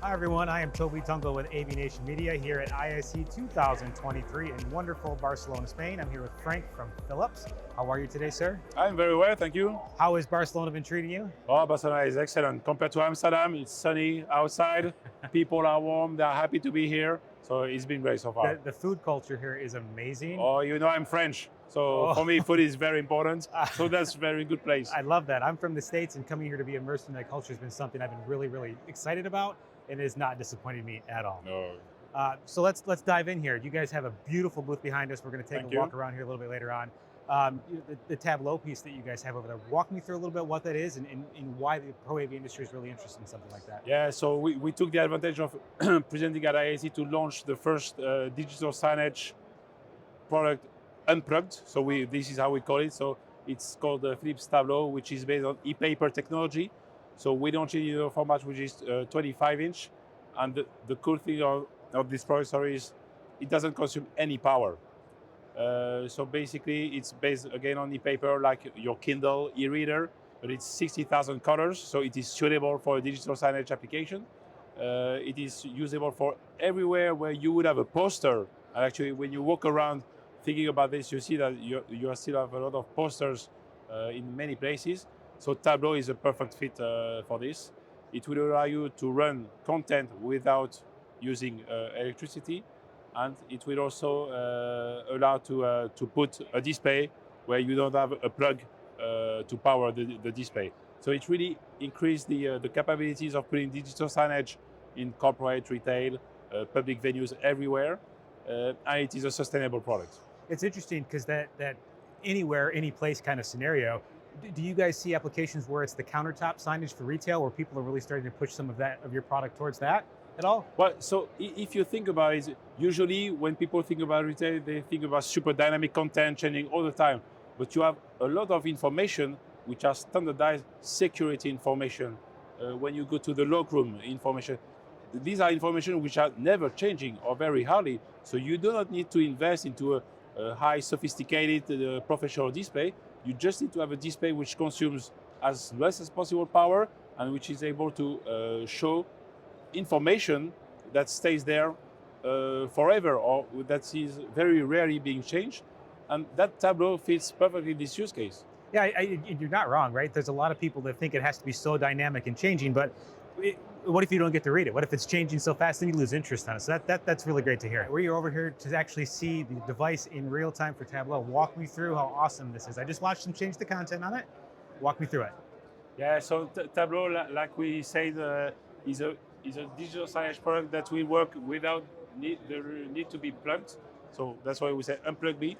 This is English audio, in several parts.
Hi everyone, I am Toby Tungo with AVNation Media here at ISE 2023 in wonderful Barcelona, Spain. I'm here with Frank from Philips. How are you today, sir? I'm very well, thank you. How has Barcelona been treating you? Oh, Barcelona is excellent. Compared to Amsterdam, it's sunny outside. People are warm, they're happy to be here. So it's been great so far. The food culture here is amazing. Oh, you know I'm French. So for me, food is very important. So that's a very good place. I love that. I'm from the States, and coming here to be immersed in that culture has been something I've been really excited about, and it has not disappointed me at all. No. So let's dive in here. You guys have a beautiful booth behind us. We're going to take Thank a walk you. around here a little bit later on. The Tableaux piece that you guys have over there, walk me through a little bit what that is and why the Pro AV industry is really interested in something like that. Yeah, so we took the advantage of presenting at ISE to launch the first digital signage product unplugged. So this is how we call it. So it's called the Philips Tableaux, which is based on e-paper technology. So we don't change the format, which is 25 inch. And the cool thing of this product, is it doesn't consume any power. So basically it's based again on e-paper like your Kindle e-reader, but it's 60,000 colors. So it is suitable for a digital signage application. It is usable for everywhere where you would have a poster. And actually, when you walk around thinking about this, you see that you still have a lot of posters in many places. So Tableau is a perfect fit for this. It will allow you to run content without using electricity, and it will also allow to put a display where you don't have a plug to power the display. So it really increased the capabilities of putting digital signage in corporate, retail, public venues everywhere, and it is a sustainable product. It's interesting because that anywhere, any place kind of scenario. Do you guys see applications where it's the countertop signage for retail, where people are really starting to push some of your product towards that at all? Well, so if you think about it, usually when people think about retail, they think about super dynamic content changing all the time. But you have a lot of information which are standardized security information. When you go to the lockroom information, these are information which are never changing or very hardly. So you do not need to invest into a high sophisticated professional display. You just need to have a display which consumes as less as possible power and which is able to show information that stays there forever or that is very rarely being changed. And that Tableau fits perfectly this use case. Yeah, you're not wrong, right? There's a lot of people that think it has to be so dynamic and changing, but what if you don't get to read it? What if it's changing so fast and you lose interest on it? So that's really great to hear. We're over here to actually see the device in real time for Tableau. Walk me through how awesome this is. I just watched them change the content on it. Walk me through it. Yeah, so Tableau, like we said, is a digital signage product that will work without the need to be plugged. So that's why we say unplug me.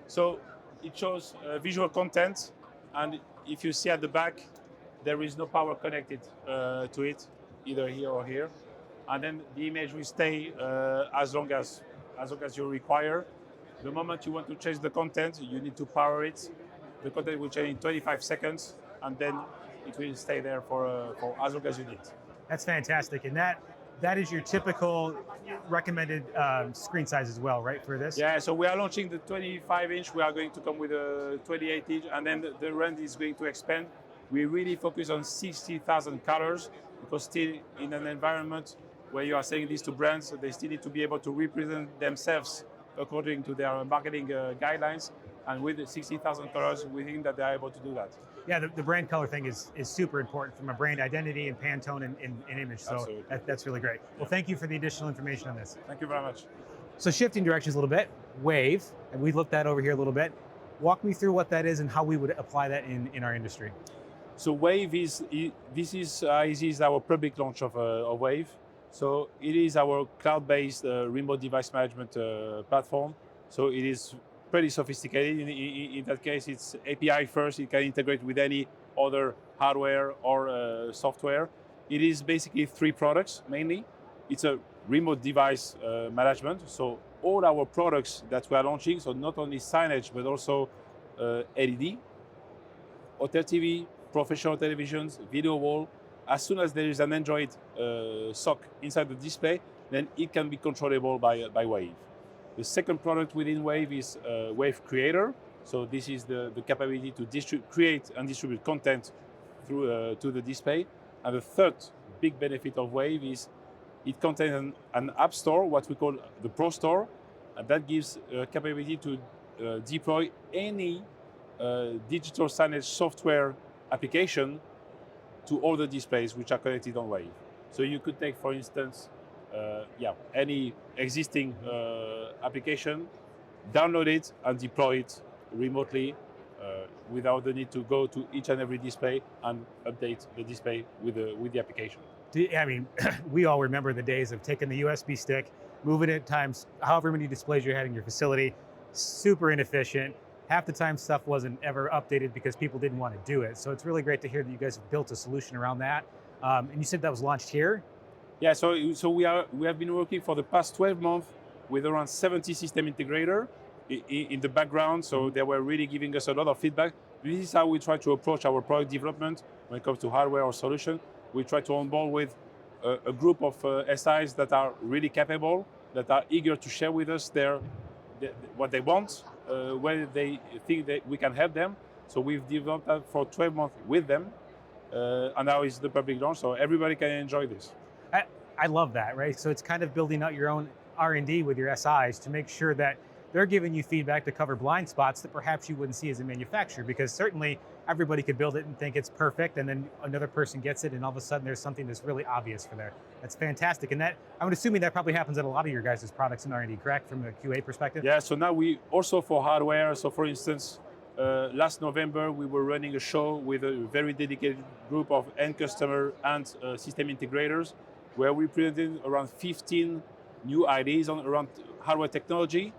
So it shows visual content, and if you see at the back, there is no power connected to it, either here or here. And then the image will stay as long as you require. The moment you want to change the content, you need to power it. The content will change in 25 seconds, and then it will stay there for as long as you need. That's fantastic, and that is your typical recommended screen size as well, right, for this? Yeah, so we are launching the 25 inch. We are going to come with a 28 inch, and then the range is going to expand. We really focus on 60,000 colors because still in an environment where you are selling this to brands, they still need to be able to represent themselves according to their marketing guidelines. And with the 60,000 colors, we think that they are able to do that. Yeah, the brand color thing is super important from a brand identity and Pantone and image. So that's really great. Well, thank you for the additional information on this. Thank you very much. So shifting directions a little bit, Wave, and we looked at over here a little bit. Walk me through what that is and how we would apply that in our industry. So Wave is our public launch of Wave. So it is our cloud-based remote device management platform. So it is pretty sophisticated. In that case, it's API first. It can integrate with any other hardware or software. It is basically three products mainly. It's a remote device management. So all our products that we are launching, so not only signage, but also LED, hotel TV, professional televisions, video wall. As soon as there is an Android SoC inside the display, then it can be controllable by Wave. The second product within Wave is Wave Creator. So this is the capability to create and distribute content through to the display. And the third big benefit of Wave is It contains an app store, what we call the Pro Store, and that gives capability to deploy any digital signage software application to all the displays which are connected on Wave. So you could take, for instance, any existing application, download it and deploy it remotely without the need to go to each and every display and update the display with the application. I mean, we all remember the days of taking the USB stick, moving it times however many displays you had in your facility. Super inefficient. Half the time stuff wasn't ever updated because people didn't want to do it. So it's really great to hear that you guys have built a solution around that. And you said that was launched here? Yeah, so we have been working for the past 12 months with around 70 system integrator in the background. So they were really giving us a lot of feedback. This is how we try to approach our product development when it comes to hardware or solution. We try to onboard with a group of SIs that are really capable, that are eager to share with us what they want, where they think that we can help them. So we've developed that for 12 months with them, and now it's the public launch, so everybody can enjoy this. I love that, right? So it's kind of building out your own R&D with your SIs to make sure that they're giving you feedback to cover blind spots that perhaps you wouldn't see as a manufacturer, because certainly everybody could build it and think it's perfect, and then another person gets it and all of a sudden there's something that's really obvious for there. That's fantastic. And that, I'm assuming that probably happens at a lot of your guys' products in R&D, correct, from a QA perspective? Yeah, so now we also for hardware, so for instance, last November we were running a show with a very dedicated group of end customer and system integrators, where we presented around 15 new ideas around hardware technology.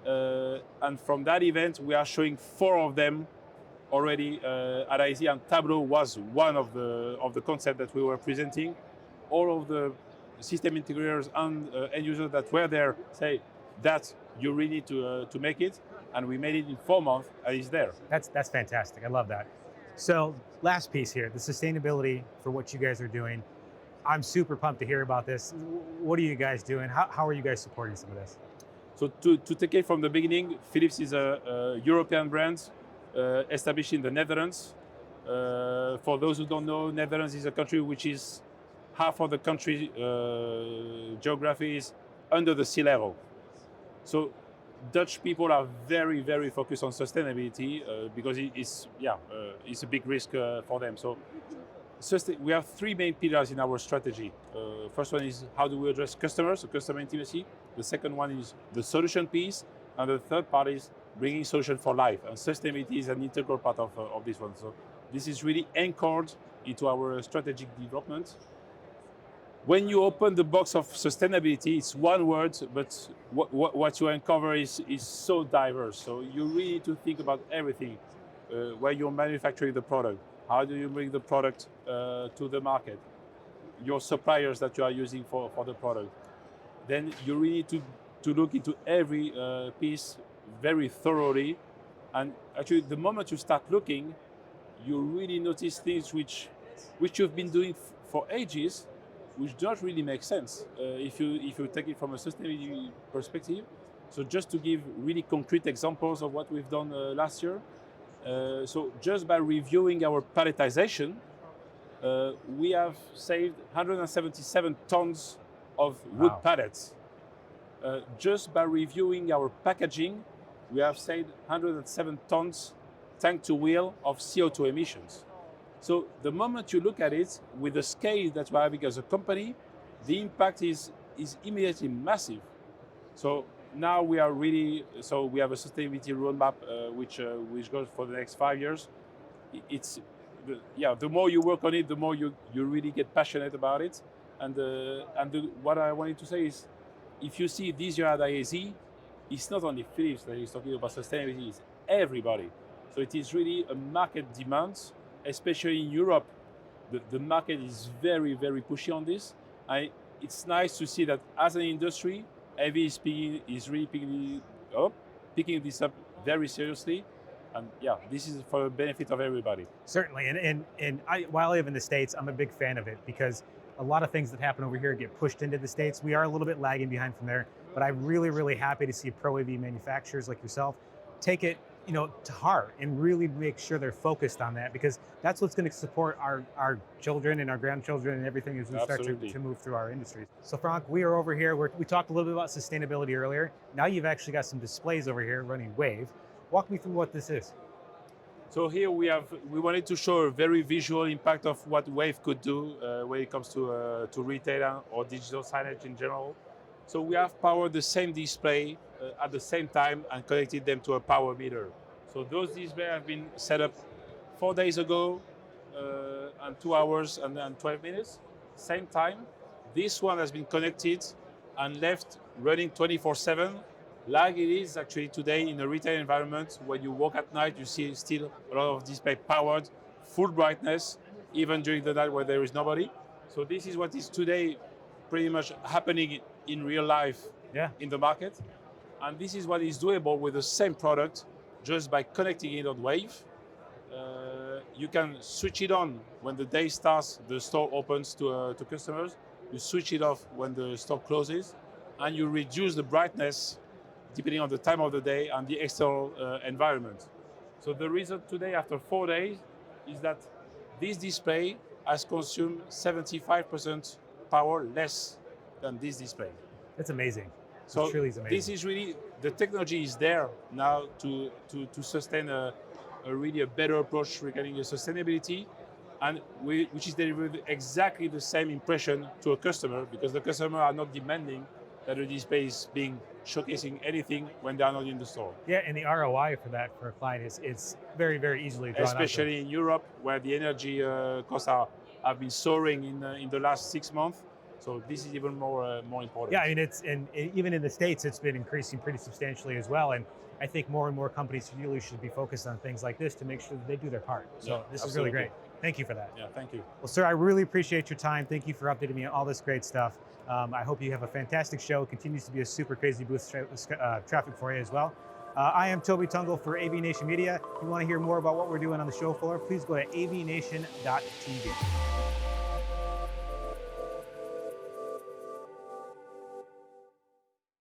And from that event, we are showing 4 of them already at ISE, and Tableaux was one of the concepts that we were presenting. All of the system integrators and end users that were there say that you really need to make it, and we made it in 4 months, and it's there. That's fantastic. I love that. So last piece here, the sustainability for what you guys are doing. I'm super pumped to hear about this. What are you guys doing? How are you guys supporting some of this? So to take it from the beginning, Philips is a European brand established in the Netherlands. For those who don't know, Netherlands is a country which is half of the country geography is under the sea level. So Dutch people are very, very focused on sustainability because it's a big risk for them. So we have 3 main pillars in our strategy. First one is how do we address customers, so customer intimacy. The second one is the solution piece. And the third part is bringing solution for life. And sustainability is an integral part of this one. So this is really anchored into our strategic development. When you open the box of sustainability, it's one word, but what you uncover is so diverse. So you really need to think about everything, where you're manufacturing the product. How do you bring the product to the market? Your suppliers that you are using for the product. Then you really need to look into every piece very thoroughly. And actually, the moment you start looking, you really notice things which you've been doing for ages, which don't really make sense if you take it from a sustainability perspective. So just to give really concrete examples of what we've done last year. So just by reviewing our palletization, we have saved 177 tons of wood pallets. Just by reviewing our packaging, we have saved 107 tons tank to wheel of CO2 emissions. So the moment you look at it with the scale that we're having as a company, the impact is immediately massive. So now we have a sustainability roadmap which goes for the next 5 years. The more you work on it, the more you really get passionate about it. What I wanted to say is, if you see this year at ISE, it's not only Philips that is talking about sustainability, it's everybody. So it is really a market demand, especially in Europe. The market is very, very pushy on this. It's nice to see that as an industry, AV is really picking this up very seriously. And this is for the benefit of everybody. Certainly, and while I live in the States, I'm a big fan of it because a lot of things that happen over here get pushed into the States. We are a little bit lagging behind from there, but I'm really, really happy to see Pro AV manufacturers like yourself take it to heart and really make sure they're focused on that, because that's what's going to support our children and our grandchildren and everything as we start to move through our industries. So Franck, we are over here. We talked a little bit about sustainability earlier. Now you've actually got some displays over here running Wave. Walk me through what this is. So here we wanted to show a very visual impact of what Wave could do when it comes to retail or digital signage in general. So we have powered the same display at the same time and connected them to a power meter. So those displays have been set up 4 days ago and 2 hours and 12 minutes, same time. This one has been connected and left running 24/7, like it is actually today in a retail environment. When you walk at night, you see still a lot of display powered, full brightness, even during the night where there is nobody. So this is what is today pretty much happening in real life in the market. And this is what is doable with the same product just by connecting it on Wave. You can switch it on when the day starts, the store opens to customers. You switch it off when the store closes, and you reduce the brightness depending on the time of the day and the external environment. So the result today, after 4 days, is that this display has consumed 75% power less than this display. That's amazing. So it truly is amazing. This is really, the technology is there now to sustain a better approach regarding the sustainability, and which is delivering exactly the same impression to a customer, because the customer are not demanding that the display is being showcasing anything when they are not in the store. Yeah, and the ROI for that for a client is very, very easily drawn especially in Europe, where the energy costs have been soaring in the last 6 months. So this is even more important. Yeah, I mean, even in the States, it's been increasing pretty substantially as well. And I think more and more companies really should be focused on things like this to make sure that they do their part. So this is really great. Thank you for that. Yeah, thank you. Well, sir, I really appreciate your time. Thank you for updating me on all this great stuff. I hope you have a fantastic show. It continues to be a super crazy booth traffic for you as well. I am Toby Tungle for AVNation Media. If you want to hear more about what we're doing on the show floor, please go to avnation.tv.